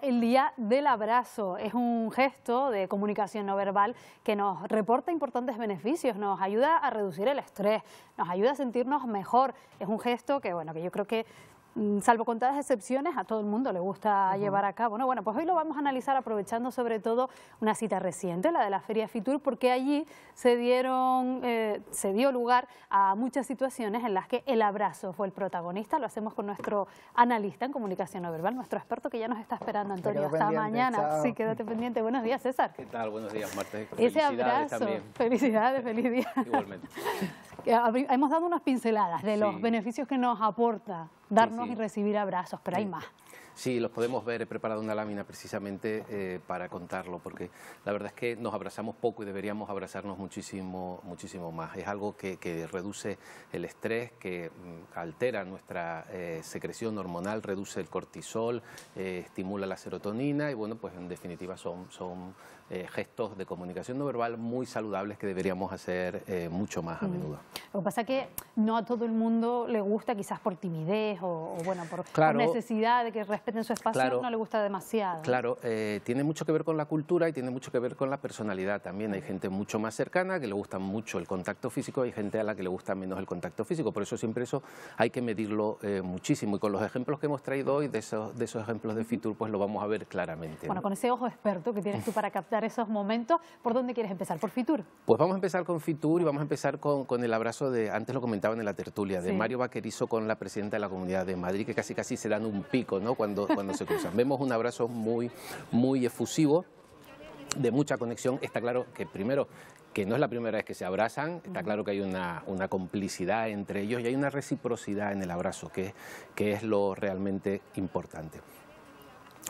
El Día del Abrazo es un gesto de comunicación no verbal que nos reporta importantes beneficios, nos ayuda a reducir el estrés, nos ayuda a sentirnos mejor. Es un gesto que, bueno, que yo creo que, salvo contadas excepciones, a todo el mundo le gusta llevar a cabo, ¿no? Bueno, pues hoy lo vamos a analizar aprovechando sobre todo una cita reciente, la de la Feria Fitur, porque allí se dio lugar a muchas situaciones en las que el abrazo fue el protagonista. Lo hacemos con nuestro analista en comunicación no verbal, nuestro experto que ya nos está esperando, Antonio. Hasta mañana. Chao. Sí, quédate pendiente. Buenos días, César. ¿Qué tal? Buenos días, Marta. Ese Felicidades abrazo, también. felicidades, feliz día. Igualmente. Hemos dado unas pinceladas de los beneficios que nos aporta darnos y recibir abrazos, pero hay más. Sí, los podemos ver. He preparado una lámina precisamente para contarlo, porque la verdad es que nos abrazamos poco y deberíamos abrazarnos muchísimo más. Es algo que reduce el estrés, que altera nuestra secreción hormonal, reduce el cortisol, estimula la serotonina y, bueno, pues en definitiva son gestos de comunicación no verbal muy saludables que deberíamos hacer mucho más a menudo. Lo que pasa es que no a todo el mundo le gusta, quizás por timidez o bueno, por necesidad de que respeten su espacio, no le gusta demasiado. Claro, tiene mucho que ver con la cultura y tiene mucho que ver con la personalidad también. Hay gente mucho más cercana que le gusta mucho el contacto físico, hay gente a la que le gusta menos el contacto físico. Por eso siempre eso hay que medirlo muchísimo. Y con los ejemplos que hemos traído hoy, de esos ejemplos de Fitur, pues lo vamos a ver claramente. Bueno, con ese ojo experto que tienes tú para captar esos momentos, ¿por dónde quieres empezar? ¿Por Fitur? Pues vamos a empezar con Fitur y vamos a empezar con el abrazo de, antes lo comentaban en la tertulia, de Mario Vaquerizo con la presidenta de la Comunidad de Madrid, que casi se dan un pico, ¿no?, cuando se cruzan. Vemos un abrazo muy efusivo, de mucha conexión. Está claro que primero, que no es la primera vez que se abrazan, está claro que hay una complicidad entre ellos y hay una reciprocidad en el abrazo, que es lo realmente importante.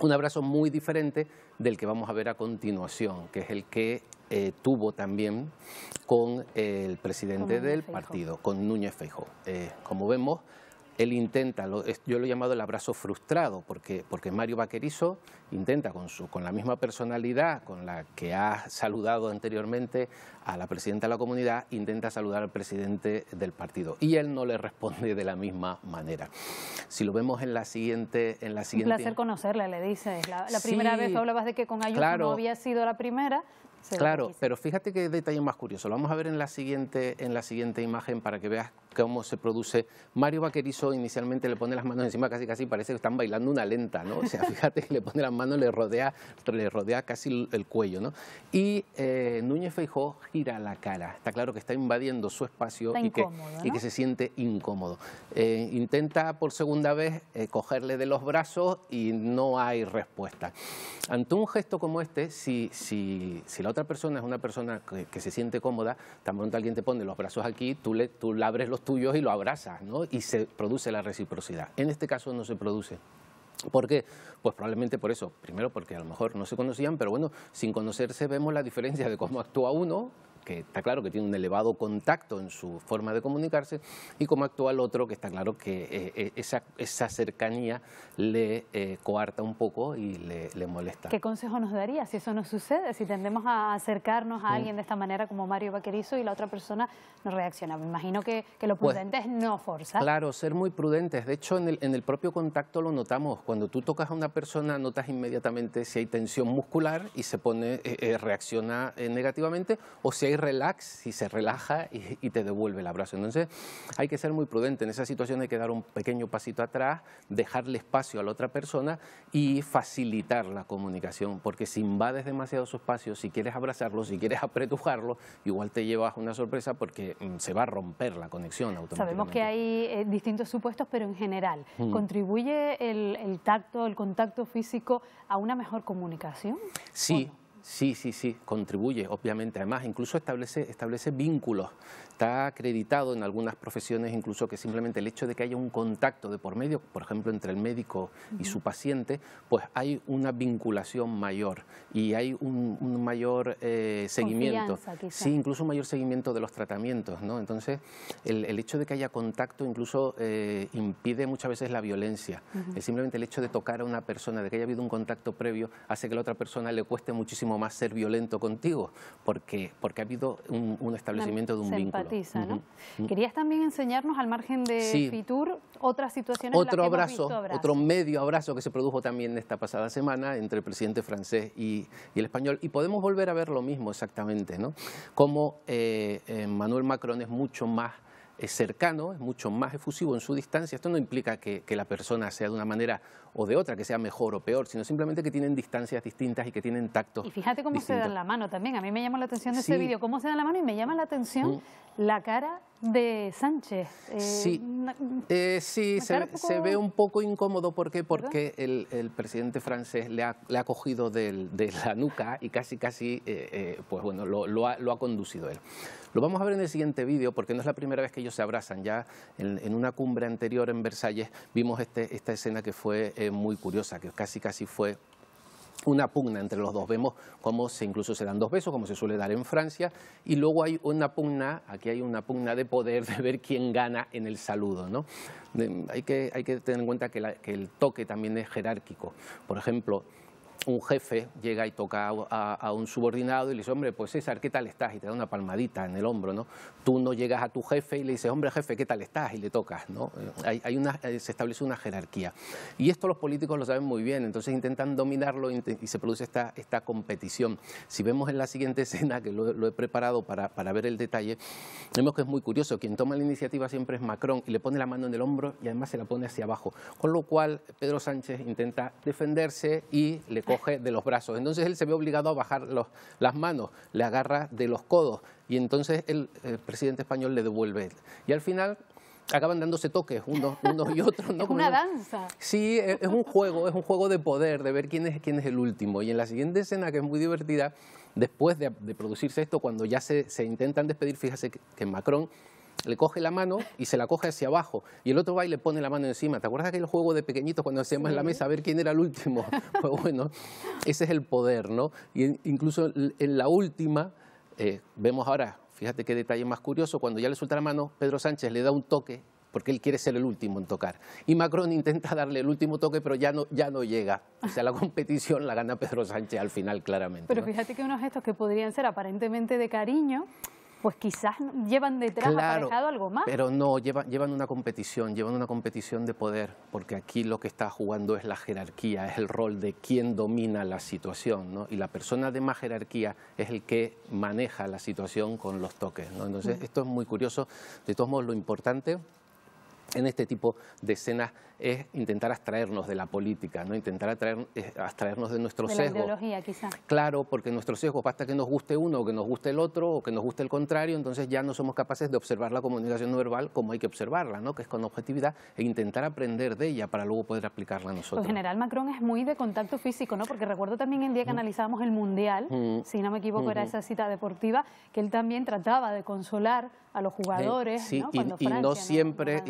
Un abrazo muy diferente del que vamos a ver a continuación, que es el que tuvo también con el presidente del partido, con Núñez Feijóo. Como vemos, él intenta, yo lo he llamado el abrazo frustrado, porque Mario Vaquerizo intenta con la misma personalidad con la que ha saludado anteriormente a la presidenta de la comunidad, intenta saludar al presidente del partido y él no le responde de la misma manera. Si lo vemos en la siguiente... Un placer conocerle, le dices. La primera vez hablabas de que con Ayuso no había sido la primera. Claro, pero fíjate qué detalle más curioso. Lo vamos a ver en la siguiente imagen para que veas cómo se produce. Mario Vaquerizo inicialmente le pone las manos encima, casi parece que están bailando una lenta, ¿no? O sea, fíjate que le pone las manos, le rodea casi el cuello, ¿no? Y Núñez Feijóo gira la cara. Está claro que está invadiendo su espacio y que se siente incómodo. Intenta por segunda vez cogerle de los brazos y no hay respuesta. Ante un gesto como este, si la otra persona es una persona que se siente cómoda, tan pronto alguien te pone los brazos aquí, tú le abres los tuyos y lo abrazas, ¿no? Y se produce la reciprocidad. En este caso no se produce. ¿Por qué? Pues probablemente por eso. Primero porque a lo mejor no se conocían, pero bueno, sin conocerse vemos la diferencia de cómo actúa uno, que está claro que tiene un elevado contacto en su forma de comunicarse, y cómo actúa el otro, que está claro que esa cercanía le coarta un poco y le molesta. ¿Qué consejo nos daría si eso nos sucede? Si tendemos a acercarnos a alguien de esta manera como Mario Vaquerizo y la otra persona no reacciona. Me imagino que lo prudente es no forzar. Claro, ser muy prudentes. De hecho, en el propio contacto lo notamos. Cuando tú tocas a una persona, notas inmediatamente si hay tensión muscular y se pone, reacciona negativamente, o si hay relax, si se relaja y te devuelve el abrazo. Entonces hay que ser muy prudente. En esa situación hay que dar un pequeño pasito atrás, dejarle espacio a la otra persona y facilitar la comunicación, porque si invades demasiado su espacio, si quieres abrazarlo, si quieres apretujarlo, igual te llevas una sorpresa porque se va a romper la conexión automáticamente. Sabemos que hay distintos supuestos, pero en general, ¿contribuye el tacto, el contacto físico a una mejor comunicación? Sí. Sí, contribuye, obviamente. Además, incluso establece vínculos. Está acreditado en algunas profesiones incluso que simplemente el hecho de que haya un contacto de por medio, por ejemplo, entre el médico y su paciente, pues hay una vinculación mayor y hay un mayor seguimiento. Sí, incluso un mayor seguimiento de los tratamientos, ¿no? Entonces, el hecho de que haya contacto incluso impide muchas veces la violencia. Simplemente el hecho de tocar a una persona, de que haya habido un contacto previo, hace que a la otra persona le cueste muchísimo muchísimo más ser violento contigo, porque ha habido un establecimiento de un vínculo. Empatiza, ¿no? Querías también enseñarnos, al margen de Fitur, otras situaciones otro en las que abrazo, otro medio abrazo que se produjo también esta pasada semana entre el presidente francés y el español, y podemos volver a ver lo mismo exactamente, ¿no? Como Emmanuel Macron es mucho más cercano, es mucho más efusivo en su distancia. Esto no implica que la persona sea de una manera o de otra, que sea mejor o peor, sino simplemente que tienen distancias distintas y que tienen tactos. Y fíjate cómo distintos. se dan la mano también. A mí me llama la atención de ese vídeo, cómo se dan la mano, y me llama la atención la cara de Sánchez. Se ve un poco incómodo. ¿Por qué? Porque el presidente francés le ha cogido de la nuca y casi pues bueno, lo ha conducido él. Lo vamos a ver en el siguiente vídeo, porque no es la primera vez que ellos se abrazan. Ya en una cumbre anterior en Versalles vimos esta escena que fue muy curiosa, que casi fue una pugna entre los dos. Vemos cómo incluso se dan dos besos, como se suele dar en Francia, y luego hay una pugna, aquí hay una pugna de poder, de ver quién gana en el saludo, ¿no? Hay que tener en cuenta que el toque también es jerárquico. Por ejemplo, un jefe llega y toca a un subordinado y le dice, hombre, pues César, ¿qué tal estás? Y te da una palmadita en el hombro, ¿no? Tú no llegas a tu jefe y le dices, hombre, jefe, ¿qué tal estás? Y le tocas, ¿no? Se establece una jerarquía. Y esto los políticos lo saben muy bien, entonces intentan dominarlo y se produce esta competición. Si vemos en la siguiente escena, que lo he preparado para ver el detalle, vemos que es muy curioso. Quien toma la iniciativa siempre es Macron y le pone la mano en el hombro y además se la pone hacia abajo. Con lo cual, Pedro Sánchez intenta defenderse y le coge de los brazos. Entonces él se ve obligado a bajar las manos, le agarra de los codos y entonces el presidente español le devuelve. Y al final acaban dándose toques unos y otros, ¿no? Es una danza. Sí, es un juego de poder, de ver quién es el último. Y en la siguiente escena, que es muy divertida, después de producirse esto, cuando ya se intentan despedir, fíjate que Macron le coge la mano y se la coge hacia abajo y el otro va y le pone la mano encima. ¿Te acuerdas aquel juego de pequeñitos cuando hacíamos en la mesa a ver quién era el último? Pues bueno, ese es el poder, ¿no? Y incluso en la última, vemos ahora, fíjate qué detalle más curioso, cuando ya le suelta la mano, Pedro Sánchez le da un toque, porque él quiere ser el último en tocar. Y Macron intenta darle el último toque, pero ya no llega. O sea, la competición la gana Pedro Sánchez al final, claramente. Pero ¿no? fíjate que unos gestos que podrían ser aparentemente de cariño, pues quizás llevan detrás aparejado algo más. Pero no, llevan una competición de poder, porque aquí lo que está jugando es la jerarquía, es el rol de quien domina la situación, ¿no? Y la persona de más jerarquía es el que maneja la situación con los toques, ¿no? Entonces, esto es muy curioso. De todos modos, lo importante en este tipo de escenas es intentar abstraernos de la política, ¿no? Intentar abstraernos de nuestros sesgos. De la ideología, quizás. Claro, porque nuestros sesgos, basta que nos guste uno, o que nos guste el otro, o que nos guste el contrario, entonces ya no somos capaces de observar la comunicación no verbal como hay que observarla, ¿no? Que es con objetividad, e intentar aprender de ella para luego poder aplicarla a nosotros. Pues general Macron es muy de contacto físico, ¿no? Porque recuerdo también el día que analizábamos el Mundial, si no me equivoco era esa cita deportiva, que él también trataba de consolar a los jugadores, sí, ¿no? Y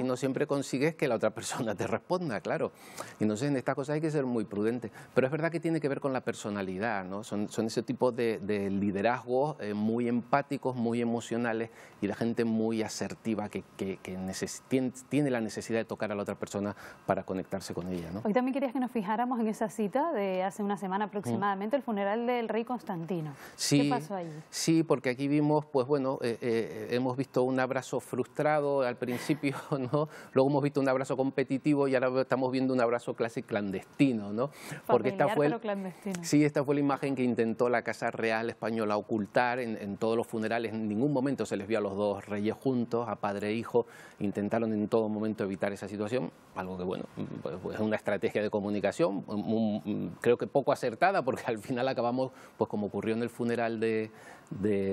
no siempre consigues que la otra persona te responda, claro. Entonces en estas cosas hay que ser muy prudente. Pero es verdad que tiene que ver con la personalidad, ¿no? Son ese tipo de liderazgos muy empáticos, muy emocionales y de gente muy asertiva que tiene la necesidad de tocar a la otra persona para conectarse con ella, ¿no? Hoy también querías que nos fijáramos en esa cita de hace una semana aproximadamente, el funeral del rey Constantino. Sí, ¿qué pasó allí? Sí, porque aquí vimos, pues bueno, hemos visto un abrazo frustrado al principio, ¿no? Luego hemos visto un abrazo competitivo y ahora estamos viendo un abrazo casi clandestino, ¿no? Porque clandestino. Sí, esta fue la imagen que intentó la Casa Real Española ocultar en todos los funerales. En ningún momento se les vio a los dos reyes juntos, a padre e hijo. Intentaron en todo momento evitar esa situación, algo que, bueno, pues es una estrategia de comunicación, creo que poco acertada, porque al final acabamos, pues como ocurrió en el funeral de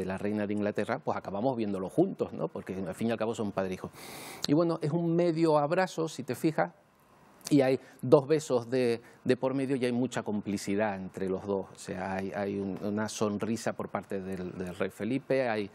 la reina de Inglaterra, pues acabamos viéndolo juntos, ¿no? Porque al fin y al cabo son padre e hijo. Y bueno, es un medio abrazo, si te fijas, y hay dos besos de por medio y hay mucha complicidad entre los dos. O sea, hay una sonrisa por parte del rey Felipe, hay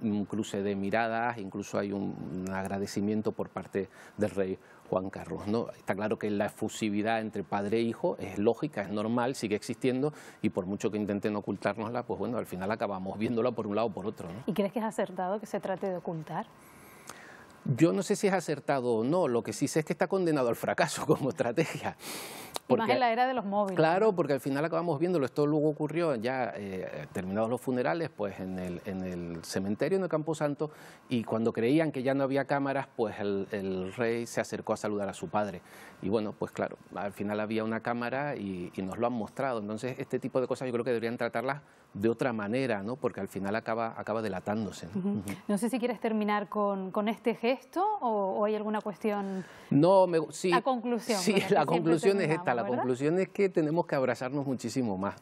un cruce de miradas, incluso hay un agradecimiento por parte del rey Juan Carlos, ¿no? Está claro que la efusividad entre padre e hijo es lógica, es normal, sigue existiendo y por mucho que intenten ocultárnosla, pues bueno, al final acabamos viéndola por un lado o por otro, ¿no? ¿Y crees que es acertado que se trate de ocultar? Yo no sé si es acertado o no, lo que sí sé es que está condenado al fracaso como estrategia. Y más en la era de los móviles. Claro, ¿no? porque al final acabamos viéndolo. Esto luego ocurrió ya terminados los funerales, pues en el cementerio, en el Camposanto, y cuando creían que ya no había cámaras, pues el rey se acercó a saludar a su padre. Y bueno, pues claro, al final había una cámara y nos lo han mostrado. Entonces, este tipo de cosas yo creo que deberían tratarlas de otra manera, ¿no? Porque al final acaba delatándose, ¿no? No sé si quieres terminar con este gesto o hay alguna cuestión. No, sí, la conclusión. Sí, la conclusión es esta. La ¿verdad? conclusión es que tenemos que abrazarnos muchísimo más.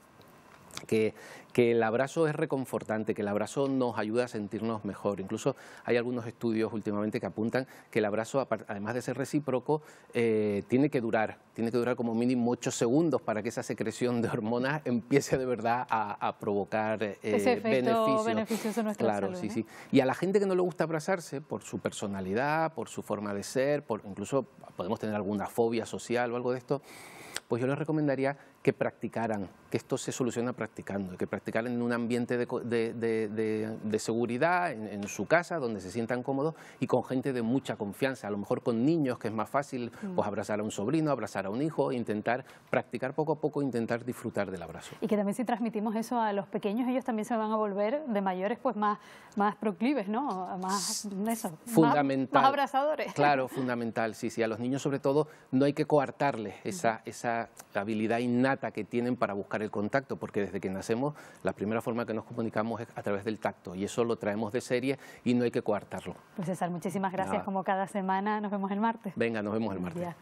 Que el abrazo es reconfortante, que el abrazo nos ayuda a sentirnos mejor. Incluso hay algunos estudios últimamente que apuntan que el abrazo, además de ser recíproco, tiene que durar como mínimo 8 segundos para que esa secreción de hormonas empiece de verdad a provocar ese efecto beneficioso en nuestra claro, salud, sí, ¿no? sí. Y a la gente que no le gusta abrazarse por su personalidad, por su forma de ser, incluso podemos tener alguna fobia social o algo de esto, pues yo les recomendaría que practicaran, que esto se soluciona practicando, que practicaran en un ambiente de seguridad, en su casa, donde se sientan cómodos y con gente de mucha confianza. A lo mejor con niños, que es más fácil pues abrazar a un sobrino, abrazar a un hijo, intentar practicar poco a poco, intentar disfrutar del abrazo. Y que también si transmitimos eso a los pequeños, ellos también se van a volver de mayores pues más proclives, ¿no? Más fundamental. Más abrazadores. Claro, fundamental, sí, sí. A los niños sobre todo no hay que coartarles esa habilidad innata que tienen para buscar el contacto, porque desde que nacemos la primera forma que nos comunicamos es a través del tacto y eso lo traemos de serie y no hay que coartarlo. Pues César, muchísimas gracias. Como cada semana, nos vemos el martes. Venga, nos vemos el martes. Ya.